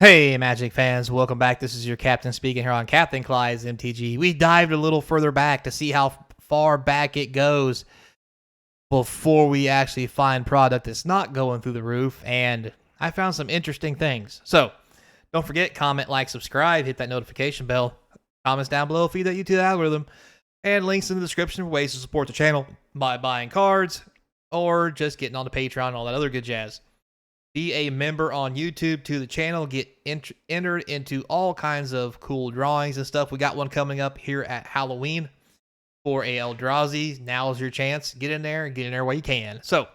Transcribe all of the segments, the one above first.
Hey, Magic fans, welcome back. This is your captain speaking here on Capnclydes MTG. We dived a little further back to see how far back it goes before we actually find product that's not going through the roof, and I found some interesting things. So, don't forget, comment, like, subscribe, hit that notification bell. Comments down below feed that YouTube algorithm, and links in the description for ways to support the channel by buying cards or just getting on the Patreon and all that other good jazz. Be a member on YouTube to the channel. Get entered into all kinds of cool drawings and stuff. We got one coming up here at Halloween for a Eldrazi. Now's your chance. Get in there and get in there while you can. So,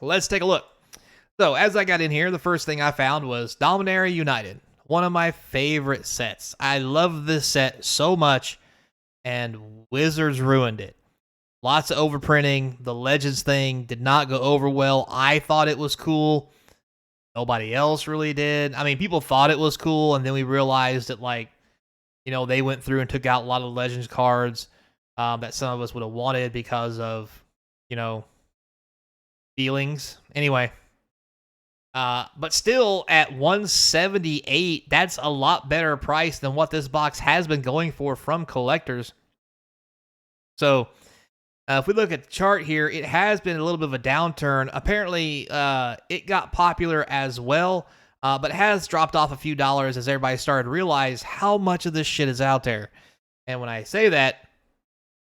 let's take a look. So, as I got in here, the first thing I found was Dominaria United. One of my favorite sets. I love this set so much, and Wizards ruined it. Lots of overprinting. The Legends thing did not go over well. I thought it was cool. Nobody else really did. I mean, people thought it was cool, and then we realized that, they went through and took out a lot of Legends cards that some of us would have wanted because of, feelings. Anyway, but still, at 178, that's a lot better price than what this box has been going for from collectors. So, if we look at the chart here, it has been a little bit of a downturn. Apparently, it got popular as well, but has dropped off a few dollars as everybody started to realize how much of this shit is out there. And when I say that,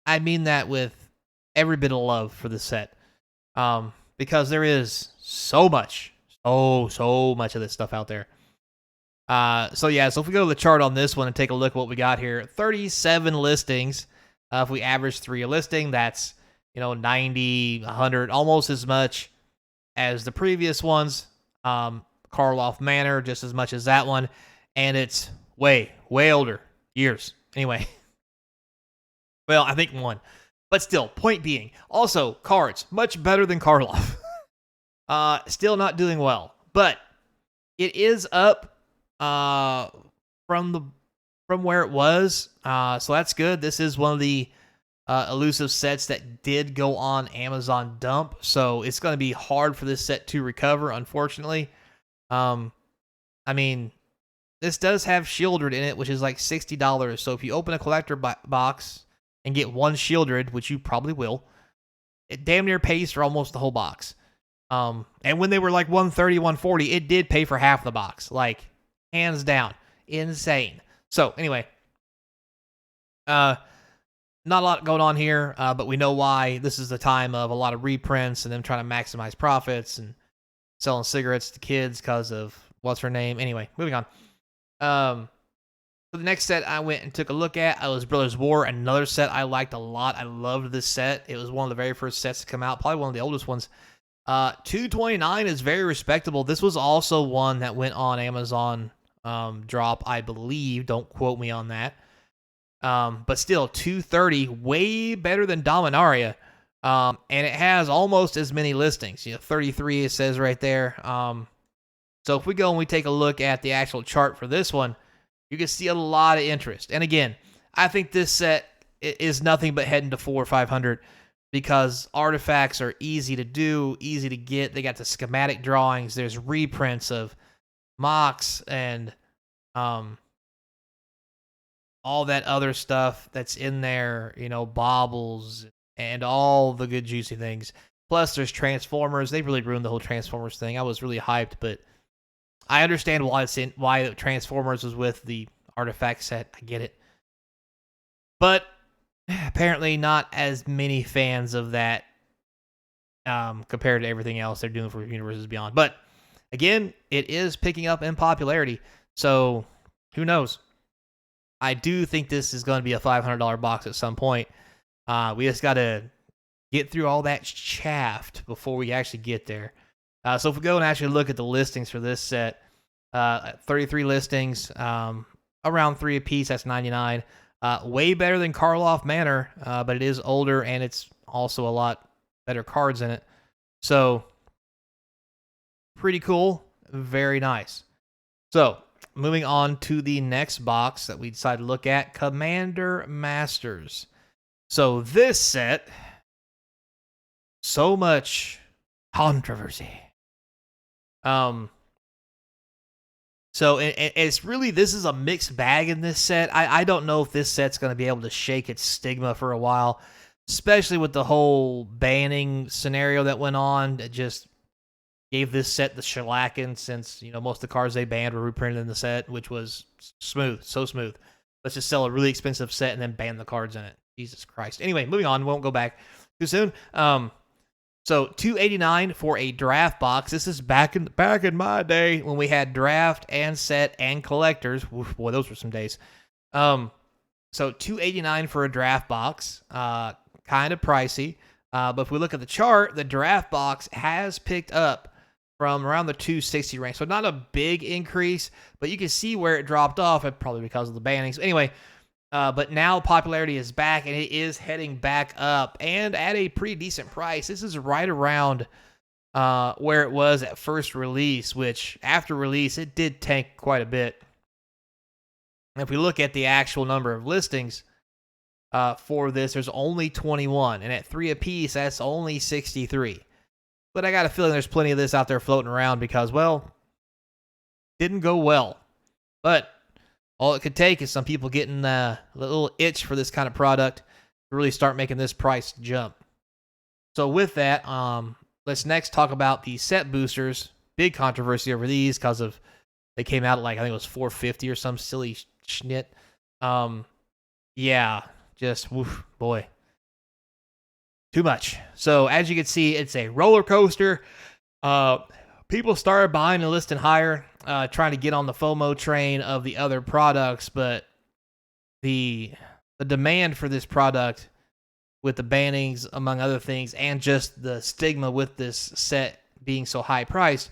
I mean that with every bit of love for the set, because there is so much of this stuff out there. So if we go to the chart on this one and take a look at what we got here, 37 listings. If we average 3 a listing, that's 90, 100, almost as much as the previous ones. Karloff Manor, just as much as that one, and it's way older years. Anyway, well, I think one, but still. Point being, also cards much better than Karloff. Still not doing well, but it is up from where it was, so that's good. This is one of the elusive sets that did go on Amazon dump, so it's going to be hard for this set to recover, unfortunately. I mean, this does have Shieldred in it, which is like $60, so if you open a collector box and get one Shieldred, which you probably will, it damn near pays for almost the whole box. And when they were like $130, $140, it did pay for half the box, like hands down. Insane. So, anyway, not a lot going on here, but we know why. This is the time of a lot of reprints and them trying to maximize profits and selling cigarettes to kids because of what's her name. Anyway, moving on. For the next set I went and took a look at, was Brothers War, another set I liked a lot. I loved this set. It was one of the very first sets to come out, probably one of the oldest ones. $229 is very respectable. This was also one that went on Amazon drop, I believe. Don't quote me on that. But still, $230, way better than Dominaria. And it has almost as many listings. 33 it says right there. So if we go and we take a look at the actual chart for this one, you can see a lot of interest. And again, I think this set is nothing but heading to 400 or 500 because artifacts are easy to do, easy to get. They got the schematic drawings. There's reprints of mocks and all that other stuff that's in there, baubles and all the good juicy things. Plus, there's Transformers. They really ruined the whole Transformers thing. I was really hyped, but I understand why Transformers was with the artifact set. I get it. But apparently not as many fans of that compared to everything else they're doing for Universes Beyond. But again, it is picking up in popularity, so who knows? I do think this is going to be a $500 box at some point. We just got to get through all that chaff before we actually get there. So if we go and actually look at the listings for this set, 33 listings, around 3 apiece, that's 99. Way better than Karloff Manor, but it is older and it's also a lot better cards in it. So, pretty cool. Very nice. So, moving on to the next box that we decided to look at, Commander Masters. So, this set, so much controversy. So it's really, this is a mixed bag in this set. I don't know if this set's going to be able to shake its stigma for a while, especially with the whole banning scenario that went on. That just gave this set the shellacking, since, you know, most of the cards they banned were reprinted in the set, which was smooth, so smooth. Let's just sell a really expensive set and then ban the cards in it. Jesus Christ. Anyway, moving on. Won't go back too soon. So $289 for a draft box. This is back in my day when we had draft and set and collectors. Oof, boy, those were some days. So $289 for a draft box. Kind of pricey. But if we look at the chart, the draft box has picked up from around the 260 range. So not a big increase, but you can see where it dropped off, probably because of the bannings. Anyway, but now popularity is back, and it is heading back up, and at a pretty decent price. This is right around where it was at first release, which after release, it did tank quite a bit. And if we look at the actual number of listings for this, there's only 21, and at 3 apiece, that's only 63. But I got a feeling there's plenty of this out there floating around because, well, didn't go well. But all it could take is some people getting a little itch for this kind of product to really start making this price jump. So with that, let's next talk about the set boosters. Big controversy over these because of they came out at, like, I think it was $450 or some silly schnit. Yeah, just woof, boy. Too much. So as you can see, it's a roller coaster. People started buying and listing higher, trying to get on the FOMO train of the other products, but the demand for this product, with the bannings among other things, and just the stigma with this set being so high priced,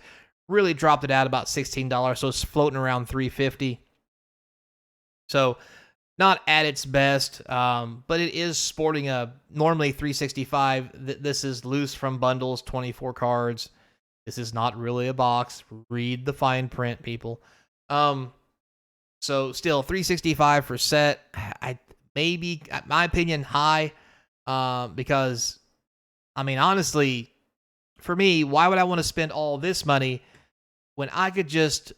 really dropped it out about $16. So it's floating around $350. So not at its best, but it is sporting a normally $365. This is loose from bundles, 24 cards. This is not really a box. Read the fine print, people. So still $365 for set. Maybe, in my opinion, high, because, I mean, honestly, for me, why would I want to spend all this money when I could just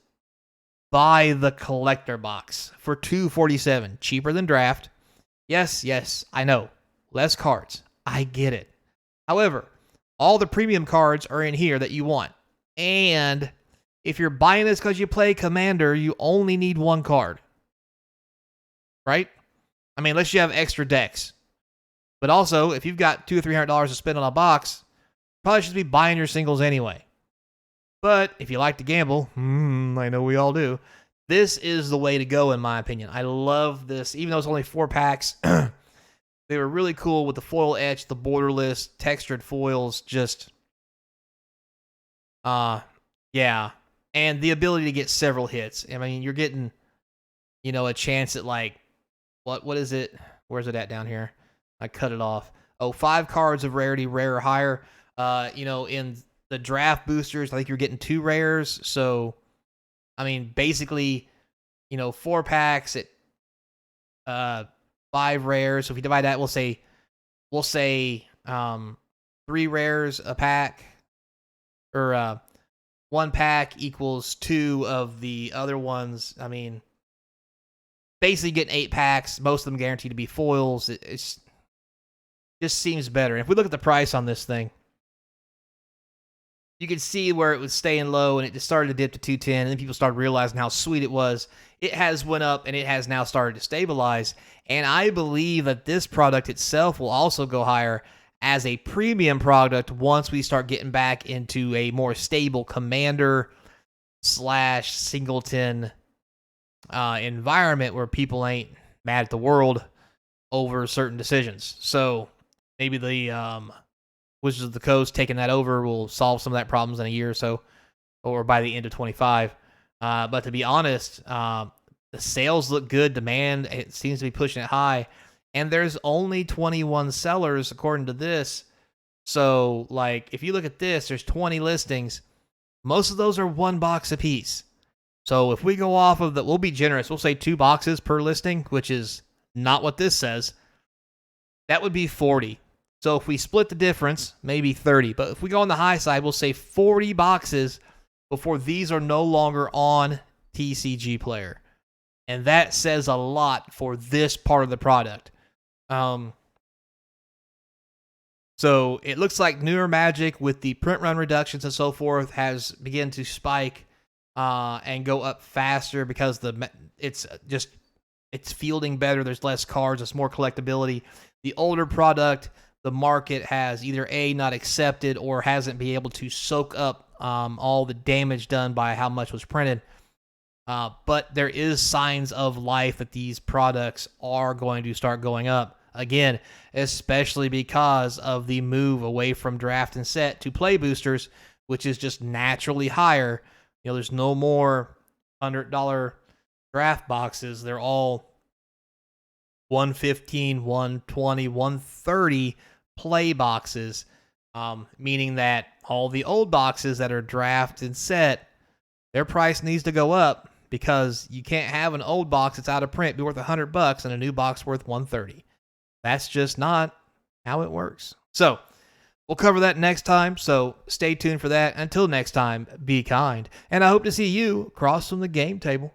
buy the collector box for $247, cheaper than draft? Yes, I know. Less cards. I get it. However, all the premium cards are in here that you want. And if you're buying this because you play Commander, you only need one card. Right? I mean, unless you have extra decks. But also, if you've got $200 or $300 to spend on a box, probably should be buying your singles anyway. But if you like to gamble, I know we all do, this is the way to go, in my opinion. I love this. Even though it's only 4 packs, they were really cool with the foil etch, the borderless, textured foils, just, yeah. And the ability to get several hits. I mean, you're getting, a chance at, like, what is it? Where's it at down here? I cut it off. 5 cards of rarity, rare or higher. In the draft boosters, I think you're getting 2 rares. So, I mean, basically, 4 packs at 5 rares. So if you divide that, we'll say 3 rares a pack, or 1 pack equals 2 of the other ones. I mean, basically getting 8 packs, most of them guaranteed to be foils. It's just seems better. And if we look at the price on this thing, you can see where it was staying low, and it just started to dip to 210, and then people started realizing how sweet it was. It has went up, and it has now started to stabilize, and I believe that this product itself will also go higher as a premium product once we start getting back into a more stable Commander / singleton environment where people ain't mad at the world over certain decisions. So maybe the Wizards of the Coast taking that over will solve some of that problems in a year or so, or by the end of 25. But to be honest, the sales look good. Demand, it seems to be pushing it high. And there's only 21 sellers according to this. So, like, if you look at this, there's 20 listings. Most of those are 1 box apiece. So if we go off of we'll be generous. We'll say 2 boxes per listing, which is not what this says. That would be 40. So if we split the difference, maybe 30. But if we go on the high side, we'll say 40 boxes before these are no longer on TCG Player. And that says a lot for this part of the product. So it looks like newer Magic with the print run reductions and so forth has begun to spike and go up faster because it's fielding better. There's less cards. It's more collectability. The older product, the market has either A, not accepted, or hasn't been able to soak up all the damage done by how much was printed. But there is signs of life that these products are going to start going up. Again, especially because of the move away from draft and set to play boosters, which is just naturally higher. There's no more $100 draft boxes. They're all $115, $120, $130 play boxes, meaning that all the old boxes that are draft and set, their price needs to go up because you can't have an old box that's out of print be worth $100 and a new box worth $130. That's just not how it works. So we'll cover that next time, so stay tuned for that. Until next time, be kind, and I hope to see you across from the game table.